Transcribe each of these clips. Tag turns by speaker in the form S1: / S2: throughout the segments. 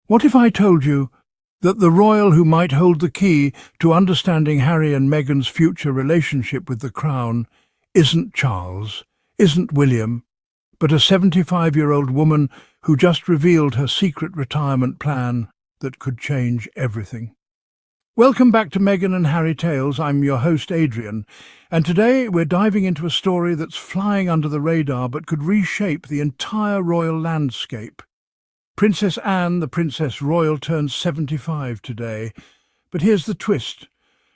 S1: What if I told you that the royal who might hold the key to understanding Harry and Meghan's future relationship with the crown isn't Charles, isn't William, but a 75-year-old woman who just revealed her secret retirement plan that could change everything? Welcome back to Meghan and Harry Tales. I'm your host, Adrian, and today we're diving into a story that's flying under the radar but could reshape the entire royal landscape. Princess Anne, the Princess Royal, turns 75 today, but here's the twist.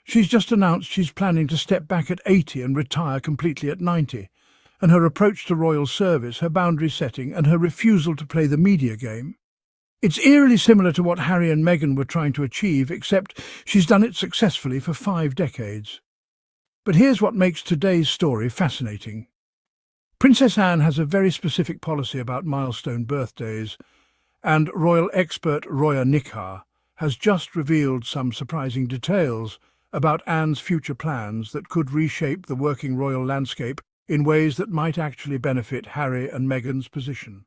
S1: She's just announced she's planning to step back at 80 and retire completely at 90, and her approach to royal service, her boundary setting, and her refusal to play the media game. It's eerily similar to what Harry and Meghan were trying to achieve, except she's done it successfully for 5 decades. But here's what makes today's story fascinating. Princess Anne has a very specific policy about milestone birthdays, and royal expert Roya Nikar has just revealed some surprising details about Anne's future plans that could reshape the working royal landscape in ways that might actually benefit Harry and Meghan's position.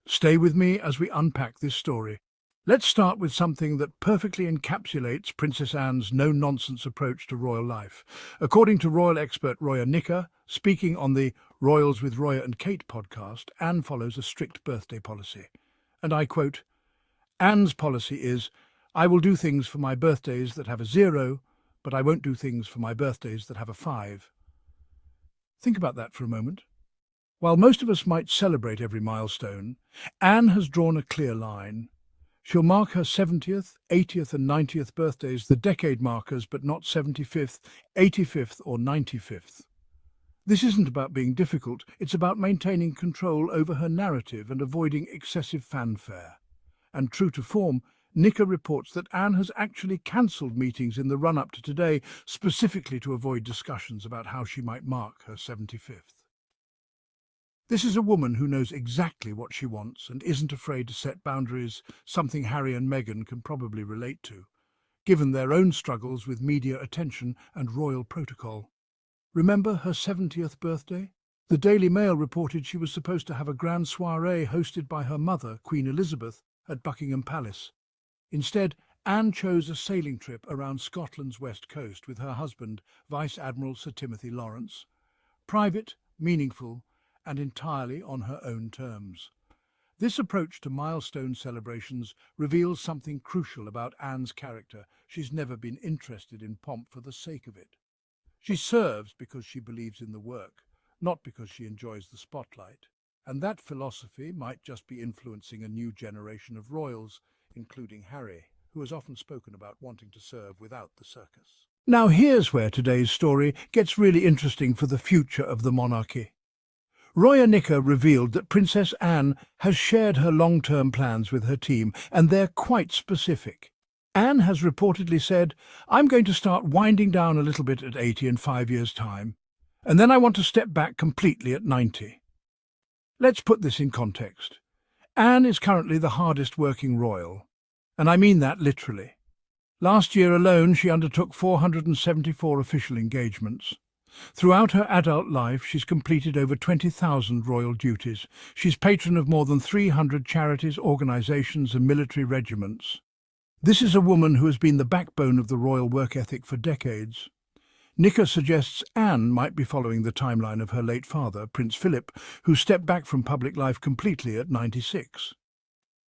S1: Stay with me as we unpack this story. Let's start with something that perfectly encapsulates Princess Anne's no-nonsense approach to royal life. According to royal expert Roya Nikar, speaking on the Royals with Roya and Kate podcast, Anne follows a strict birthday policy. And I quote, "Anne's policy is, I will do things for my birthdays that have a 0, but I won't do things for my birthdays that have a 5. Think about that for a moment. While most of us might celebrate every milestone, Anne has drawn a clear line. She'll mark her 70th, 80th and 90th birthdays, the decade markers, but not 75th, 85th or 95th. This isn't about being difficult, it's about maintaining control over her narrative and avoiding excessive fanfare. And true to form, Nikar reports that Anne has actually cancelled meetings in the run-up to today, specifically to avoid discussions about how she might mark her 75th. This is a woman who knows exactly what she wants and isn't afraid to set boundaries, something Harry and Meghan can probably relate to, given their own struggles with media attention and royal protocol. Remember her 70th birthday? The Daily Mail reported she was supposed to have a grand soirée hosted by her mother, Queen Elizabeth, at Buckingham Palace. Instead, Anne chose a sailing trip around Scotland's west coast with her husband, Vice Admiral Sir Timothy Lawrence. Private, meaningful, and entirely on her own terms. This approach to milestone celebrations reveals something crucial about Anne's character. She's never been interested in pomp for the sake of it. She serves because she believes in the work, not because she enjoys the spotlight. And that philosophy might just be influencing a new generation of royals, including Harry, who has often spoken about wanting to serve without the circus. Now here's where today's story gets really interesting for the future of the monarchy. Roya Nikar revealed that Princess Anne has shared her long-term plans with her team, and they're quite specific. Anne has reportedly said, "I'm going to start winding down a little bit at 80 in 5 years' time, and then I want to step back completely at 90. Let's put this in context. Anne is currently the hardest working royal, and I mean that literally. Last year alone, she undertook 474 official engagements. Throughout her adult life, she's completed over 20,000 royal duties. She's patron of more than 300 charities, organisations and military regiments. This is a woman who has been the backbone of the royal work ethic for decades. Nikar suggests Anne might be following the timeline of her late father, Prince Philip, who stepped back from public life completely at 96.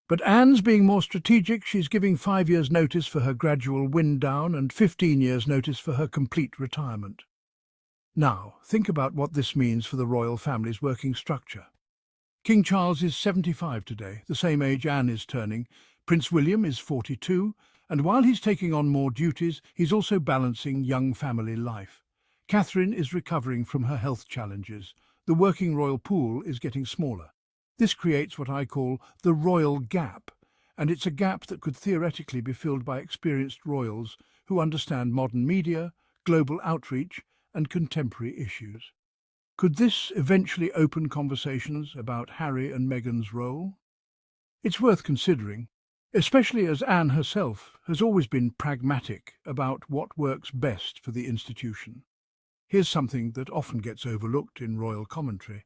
S1: But Anne's being more strategic. She's giving 5 years' notice for her gradual wind down and 15 years' notice for her complete retirement. Now, think about what this means for the royal family's working structure. King Charles is 75 today, the same age Anne is turning. Prince William is 42, and while he's taking on more duties, he's also balancing young family life. Catherine is recovering from her health challenges. The working royal pool is getting smaller. This creates what I call the royal gap, and it's a gap that could theoretically be filled by experienced royals who understand modern media, global outreach, and contemporary issues. Could this eventually open conversations about Harry and Meghan's role? It's worth considering, especially as Anne herself has always been pragmatic about what works best for the institution. Here's something that often gets overlooked in royal commentary.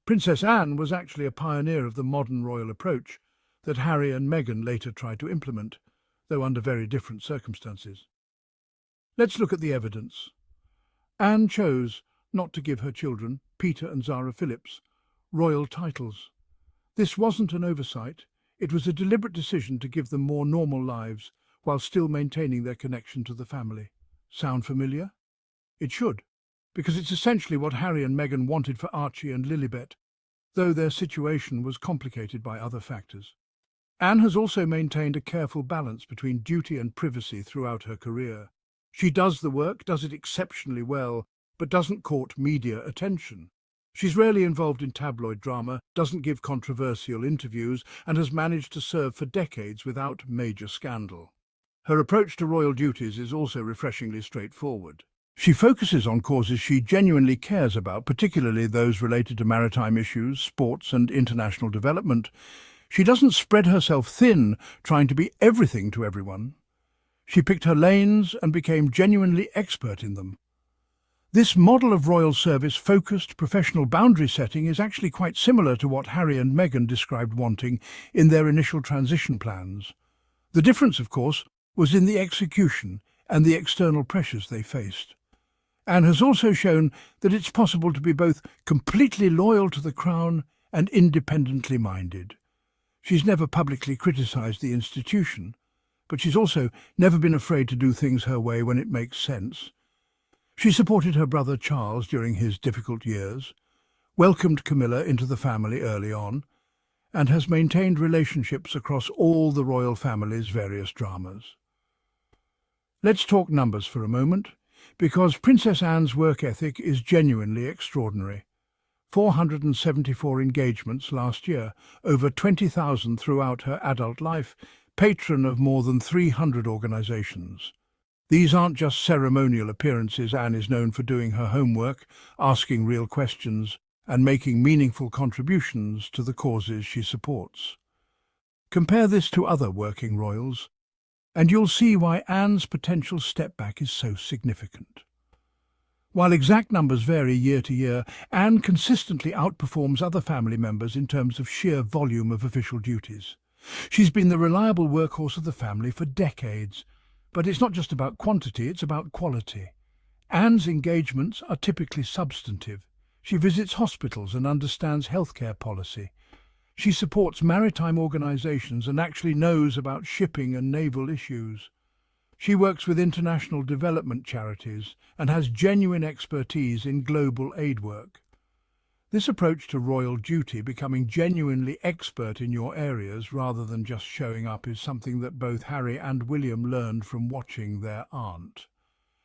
S1: Princess Anne was actually a pioneer of the modern royal approach, that Harry and Meghan later tried to implement, though under very different circumstances. Let's look at the evidence. Anne chose not to give her children, Peter and Zara Phillips, royal titles. This wasn't an oversight. It was a deliberate decision to give them more normal lives while still maintaining their connection to the family. Sound familiar? It should, because it's essentially what Harry and Meghan wanted for Archie and Lilibet, though their situation was complicated by other factors. Anne has also maintained a careful balance between duty and privacy throughout her career. She does the work, does it exceptionally well, but doesn't court media attention. She's rarely involved in tabloid drama, doesn't give controversial interviews, and has managed to serve for decades without major scandal. Her approach to royal duties is also refreshingly straightforward. She focuses on causes she genuinely cares about, particularly those related to maritime issues, sports, and international development. She doesn't spread herself thin, trying to be everything to everyone. She picked her lanes and became genuinely expert in them. This model of royal service, focused, professional boundary setting is actually quite similar to what Harry and Meghan described wanting in their initial transition plans. The difference, of course, was in the execution and the external pressures they faced. Anne has also shown that it's possible to be both completely loyal to the crown and independently minded. She's never publicly criticised the institution, but she's also never been afraid to do things her way when it makes sense. She supported her brother Charles during his difficult years, welcomed Camilla into the family early on, and has maintained relationships across all the royal family's various dramas. Let's talk numbers for a moment, because Princess Anne's work ethic is genuinely extraordinary. 474 engagements last year, over 20,000 throughout her adult life, patron of more than 300 organisations. These aren't just ceremonial appearances. Anne is known for doing her homework, asking real questions, and making meaningful contributions to the causes she supports. Compare this to other working royals, and you'll see why Anne's potential step back is so significant. While exact numbers vary year to year, Anne consistently outperforms other family members in terms of sheer volume of official duties. She's been the reliable workhorse of the family for decades, but it's not just about quantity, it's about quality. Anne's engagements are typically substantive. She visits hospitals and understands healthcare policy. She supports maritime organisations and actually knows about shipping and naval issues. She works with international development charities and has genuine expertise in global aid work. This approach to royal duty, becoming genuinely expert in your areas rather than just showing up, is something that both Harry and William learned from watching their aunt.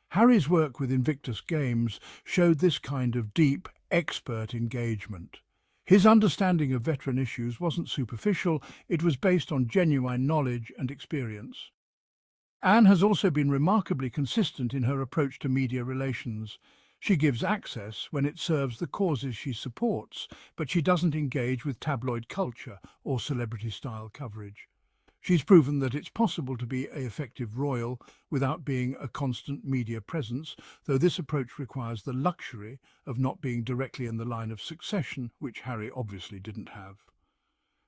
S1: Harry's work with Invictus Games showed this kind of deep, expert engagement. His understanding of veteran issues wasn't superficial, it was based on genuine knowledge and experience. Anne has also been remarkably consistent in her approach to media relations. She gives access when it serves the causes she supports, but she doesn't engage with tabloid culture or celebrity-style coverage. She's proven that it's possible to be an effective royal without being a constant media presence, though this approach requires the luxury of not being directly in the line of succession, which Harry obviously didn't have.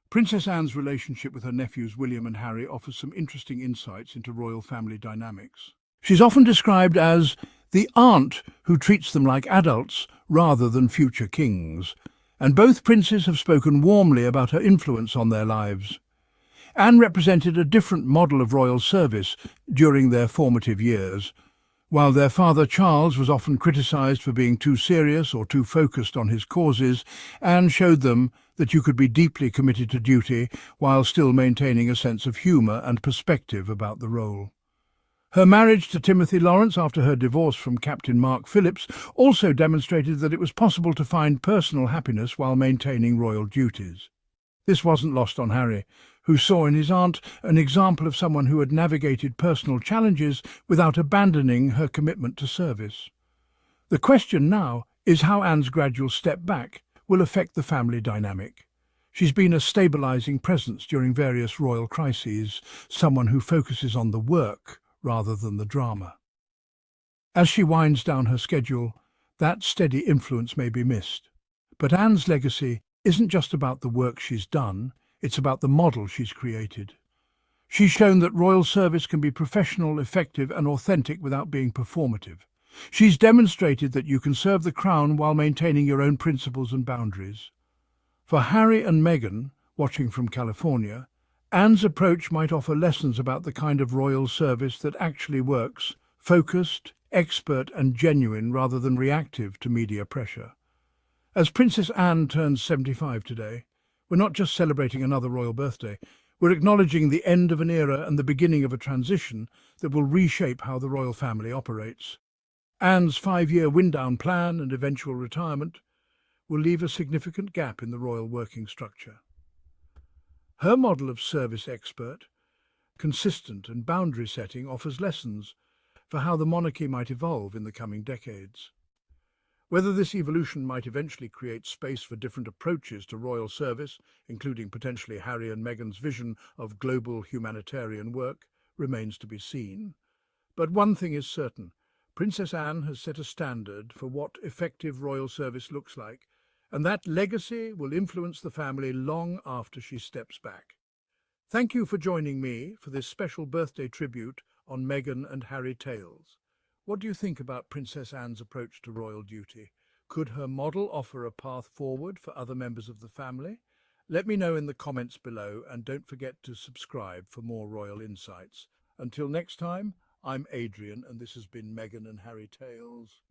S1: Princess Anne's relationship with her nephews William and Harry offers some interesting insights into royal family dynamics. She's often described as the aunt who treats them like adults rather than future kings, and both princes have spoken warmly about her influence on their lives. Anne represented a different model of royal service during their formative years. While their father Charles was often criticised for being too serious or too focused on his causes, Anne showed them that you could be deeply committed to duty while still maintaining a sense of humour and perspective about the role. Her marriage to Timothy Lawrence after her divorce from Captain Mark Phillips also demonstrated that it was possible to find personal happiness while maintaining royal duties. This wasn't lost on Harry, who saw in his aunt an example of someone who had navigated personal challenges without abandoning her commitment to service. The question now is how Anne's gradual step back will affect the family dynamic. She's been a stabilising presence during various royal crises, someone who focuses on the work rather than the drama. As she winds down her schedule, that steady influence may be missed. But Anne's legacy isn't just about the work she's done, It's about the model she's created. She's shown that royal service can be professional, effective and authentic without being performative. She's demonstrated that you can serve the crown while maintaining your own principles and boundaries. For Harry and Meghan, watching from California, Anne's approach might offer lessons about the kind of royal service that actually works, focused, expert and genuine rather than reactive to media pressure. As Princess Anne turns 75 today, we're not just celebrating another royal birthday, we're acknowledging the end of an era and the beginning of a transition that will reshape how the royal family operates. Anne's 5-year wind-down plan and eventual retirement will leave a significant gap in the royal working structure. Her model of service expert, consistent and boundary setting offers lessons for how the monarchy might evolve in the coming decades. Whether this evolution might eventually create space for different approaches to royal service, including potentially Harry and Meghan's vision of global humanitarian work, remains to be seen. But one thing is certain, Princess Anne has set a standard for what effective royal service looks like, and that legacy will influence the family long after she steps back. Thank you for joining me for this special birthday tribute on Meghan and Harry tales. What do you think about Princess Anne's approach to royal duty? Could her model offer a path forward for other members of the family? Let me know in the comments below, and don't forget to subscribe for more royal insights. Until next time, I'm Adrian and this has been Meghan and Harry Tales.